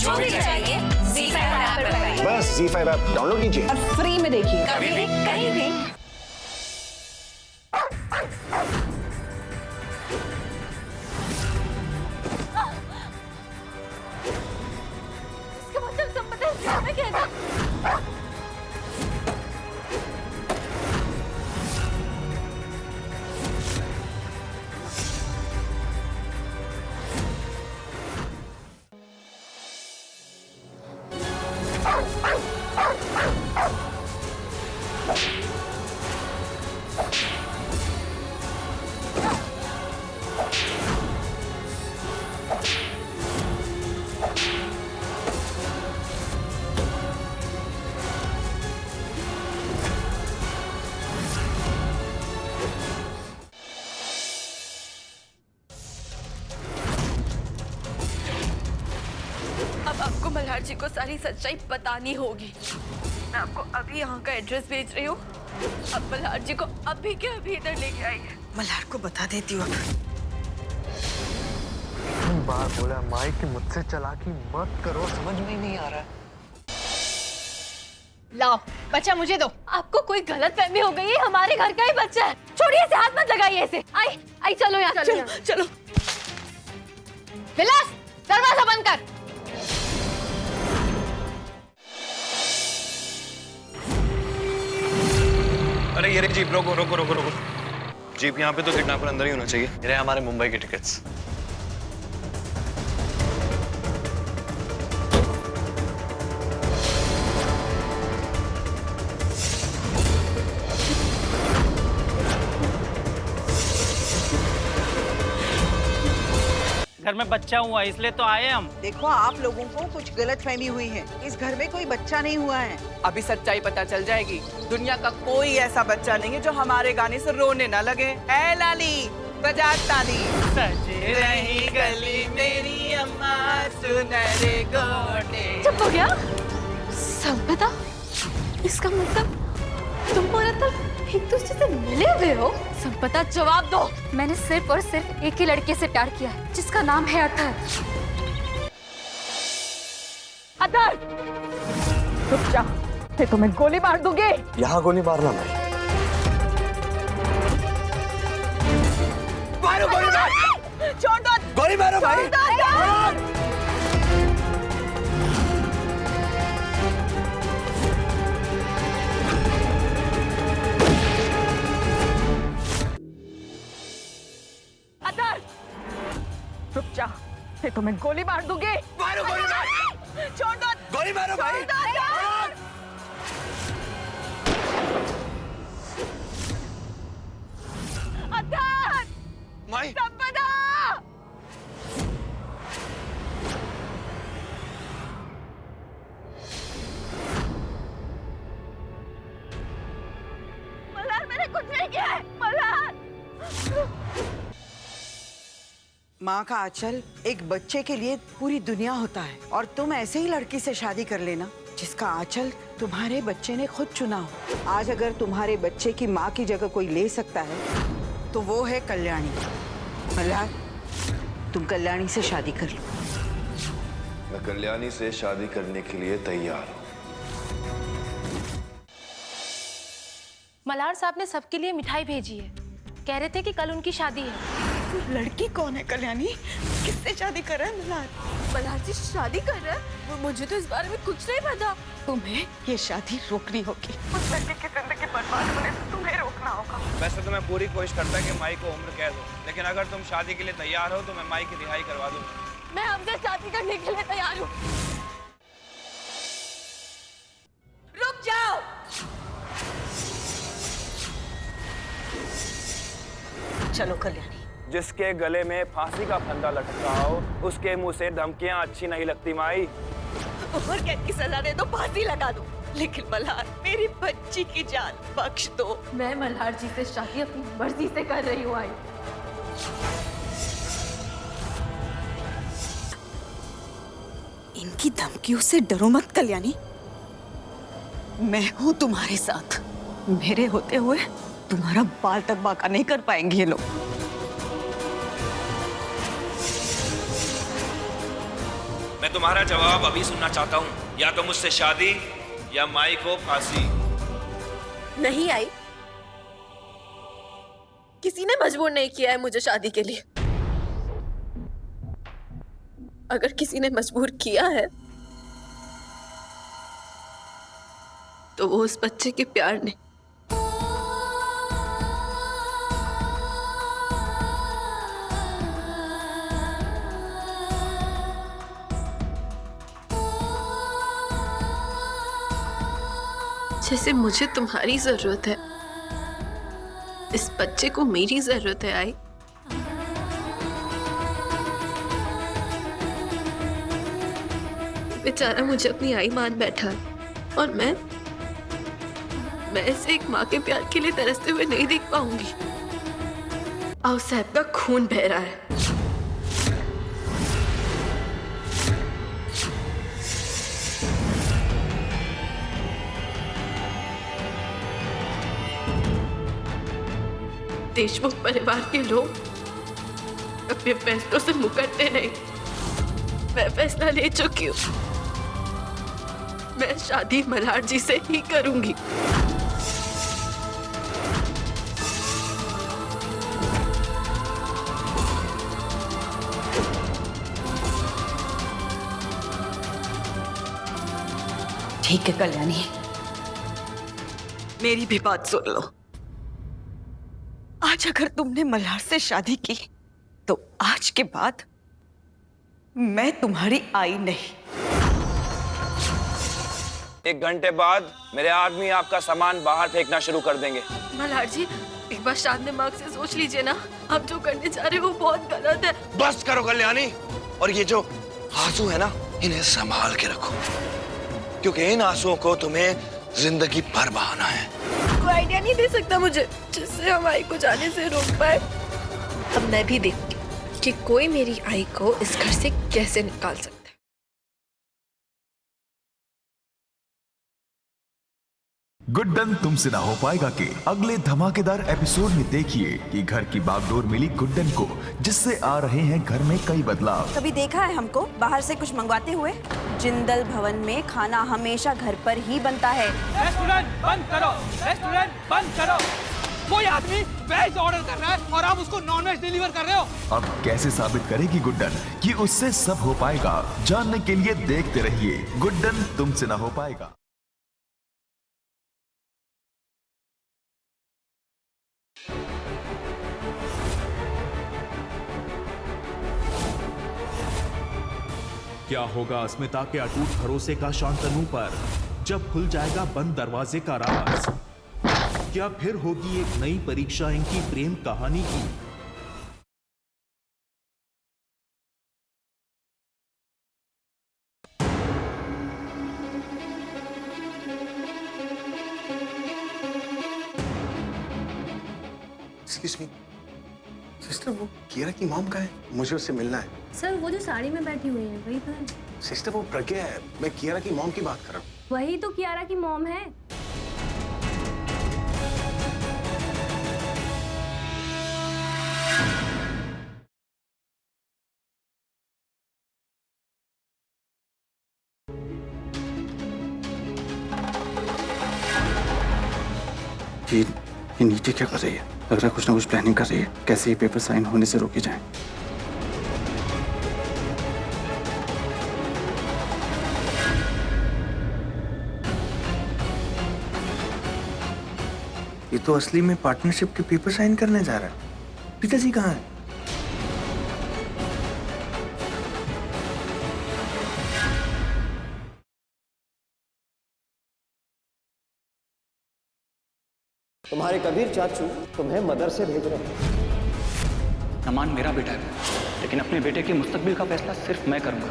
जो भी चाहिए ZEE5 ऐप पर पाइए। बस ZEE5 ऐप डाउनलोड कीजिए और फ्री में देखिए, कभी भी कहीं भी। इसका मतलब संपदा में कहना। अब आपको मल्हार जी को सारी सच्चाई बतानी होगी। मैं आपको अभी यहाँ का एड्रेस भेज रही हूँ। अब मल्हार जी को अभी के अभी इधर लेके आइए। मल्हार को बता देती हूँ अब। बार बोला माई कि मुझसे चालाकी मत करो, समझ में ही नहीं आ रहा है। लाओ बच्चा मुझे दो। आपको कोई गलतफहमी हो गई है, हमारे घर का ही बच्चा है। छोड़िए इसे, हाथ मत लगाइए इसे। आई आई चलो यहाँ, चलो चलो। विलास दरवाजा बंद कर। अरे ये जीप, रोको रोको रोको रोको। जीप यहाँ पे तो किडनैपर अंदर ही होना चाहिए। ये हमारे मुंबई के टिकट्स। घर में बच्चा हुआ इसलिए तो आए हम। देखो आप लोगों को कुछ गलतफहमी हुई है। इस घर में कोई बच्चा नहीं हुआ है। अभी सच्चाई पता चल जाएगी। दुनिया का कोई ऐसा बच्चा नहीं है जो हमारे गाने से रोने ना लगे। ऐ लाली बजा ताली। सजे रही गली मेरी अम्मा सुनहरे गोटे। चुप हो गया। संपदा, इसका मतलब तुम और अतुल एक दूसरे से मिले हुए हो? संपदा जवाब दो। मैंने सिर्फ और सिर्फ एक ही लड़के से प्यार किया है, जिसका नाम है अतर। अतर, रुक जा, मैं तुम्हें गोली मार दूंगी। यहाँ गोली मारना मैं। मारो गोली मारो। छोड़ दो। गोली मारो भाई। रुक जा, मैं तुम्हें गोली मार दूंगी। मारो गोली मारो। छोड़ दो। गोली मारो भाई। अतर, माई संपदा। मल्हार, मैंने कुछ नहीं किया है। मल्हार। माँ का आंचल एक बच्चे के लिए पूरी दुनिया होता है और तुम ऐसे ही लड़की से शादी कर लेना जिसका आंचल तुम्हारे बच्चे ने खुद चुना हो। आज अगर तुम्हारे बच्चे की माँ की जगह कोई ले सकता है तो वो है कल्याणी। मल्हार, तुम कल्याणी से शादी कर लो। मैं कल्याणी से शादी करने के लिए तैयार हूँ। मल्हार साहब ने सबके लिए मिठाई भेजी है। कह रहे थे कि कल उनकी शादी है। लड़की कौन है कल्याणी? किससे शादी कर रहा है मल्हार? मल्हार जी शादी कर रहे हैं? मुझे तो इस बारे में कुछ नहीं पता। तुम्हें ये शादी रोकनी होगी। उस लड़की की जिंदगी बर्बाद होने से तुम्हें रोकना होगा। वैसे तो मैं पूरी कोशिश करता कि माई को उम्र कैद हो, लेकिन अगर तुम शादी के लिए तैयार हो तो मैं माई की रिहाई करवा दूंगा। मैं हमसे शादी करने के लिए तैयार हूँ। रुक जाओ। चलो कल्याणी। जिसके गले में फांसी का फंदा लटक रहा हो उसके मुंह से धमकियां अच्छी नहीं लगती माई। उम्र कैद की सजा दे दो, फांसी लगा दो, लेकिन मल्हार मेरी बच्ची की जान बख्श दो। मैं मल्हार जी से शादी अपनी मर्जी से कर रही हूँ। आई इनकी धमकियों से डरो मत कल्याणी। मैं हूं तुम्हारे साथ। मेरे होते हुए तुम्हारा बाल तक बाका नहीं कर पाएंगे ये लोग। मैं तुम्हारा जवाब अभी सुनना चाहता हूँ, या तो मुझसे शादी या माई को फांसी। नहीं आई, किसी ने मजबूर नहीं किया है मुझे शादी के लिए। अगर किसी ने मजबूर किया है तो वो उस बच्चे के प्यार ने। जैसे मुझे तुम्हारी जरूरत है, इस बच्चे को मेरी जरूरत है। आई, बेचारा मुझे अपनी आई मान बैठा है और मैं इसे एक माँ के प्यार के लिए तरसते हुए नहीं देख पाऊंगी। आओ साहब का खून बह रहा है। देशमुख परिवार के लोग अपने फैसलों से मुकरते नहीं। मैं फैसला ले चुकी हूँ, मैं शादी मल्हार जी से ही करूंगी। ठीक है कल्याणी, मेरी भी बात सुन लो। आज अगर तुमने मल्हार से शादी की तो आज के बाद मैं तुम्हारी आई नहीं। 1 घंटे बाद मेरे आदमी आपका सामान बाहर फेंकना शुरू कर देंगे। मल्हार जी, एक बार शाद दिमाग से सोच लीजिए ना, आप जो करने जा रहे हो वो बहुत गलत है। बस करो कल्याणी, और ये जो आंसू है ना, इन्हें संभाल के रखो, क्योंकि इन आंसुओं को तुम्हें जिंदगी भर बहाना है। कोई आइडिया नहीं दे सकता मुझे जिससे हम आई को जाने से रोक पाए। अब मैं भी देखती हूँ कि कोई मेरी आई को इस घर से कैसे निकाल सकता है। गुड्डन तुमसे ना हो पाएगा के अगले धमाकेदार एपिसोड में देखिए कि घर की बागडोर मिली गुड्डन को, जिससे आ रहे हैं घर में कई बदलाव। कभी देखा है हमको बाहर से कुछ मंगवाते हुए? जिंदल भवन में खाना हमेशा घर पर ही बनता है। रेस्टोरेंट बंद करो, रेस्टोरेंट बंद करो। कोई आदमी वेज ऑर्डर कर रहा है और आप उसको नॉन वेज डिलीवर कर रहे हो। अब कैसे साबित करेगी गुड्डन कि उससे सब हो पाएगा? जानने के लिए देखते रहिए गुड्डन तुमसे ना हो पाएगा। क्या होगा अस्मिता के अटूट भरोसे का शांतनु पर जब खुल जाएगा बंद दरवाजे का राज? क्या फिर होगी एक नई परीक्षा इनकी प्रेम कहानी की? एक्सक्यूज मी सिस्टर, वो कियारा की मॉम का है, मुझे उससे मिलना है। सर, वो जो साड़ी में बैठी हुई है वही तो है। सिस्टर, वो प्रज्ञा है, मैं कियारा की मॉम की बात कर रहा हूँ। वही तो कियारा की मॉम है। ये नीचे क्या कर रही है? लग रहा है कुछ ना कुछ प्लानिंग कर रही है, कैसे ये पेपर साइन होने से रोके जाएं। ये तो असली में पार्टनरशिप के पेपर साइन करने जा रहा है। पिताजी कहाँ है? तुम्हारे कबीर चाचू तुम्हें मदरसे भेज रहे हैं। अमान मेरा बेटा है, लेकिन अपने बेटे के मुस्तकबिल का फैसला सिर्फ मैं करूंगा।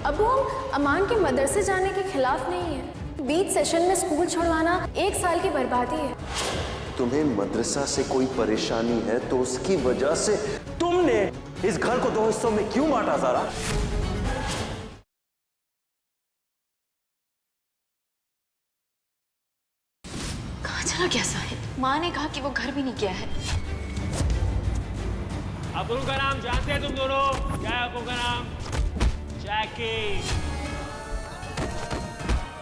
अब हम अमान के मदरसे जाने के खिलाफ नहीं है। बीच सेशन में स्कूल छोड़वाना 1 साल की बर्बादी है। तुम्हें मदरसा से कोई परेशानी है तो उसकी वजह से तुमने इस घर को 2 हिस्सों में क्यों बांटा सारा? कहाँ चला गया साहिब? माँ ने कहा कि वो घर भी नहीं गया है। अबू का नाम जानते हैं तुम दोनों? क्या है अबू का नाम?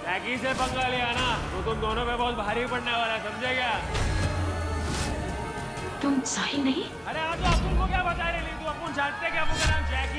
जैकी से पंगा लिया ना तो तुम दोनों पे बहुत भारी पड़ने वाला है, समझे क्या? तुम साहिल नहीं? अरे हाँ, तो अपुन को क्या बता रही? तू अपुन जानते क्या? अपुन का नाम जैकी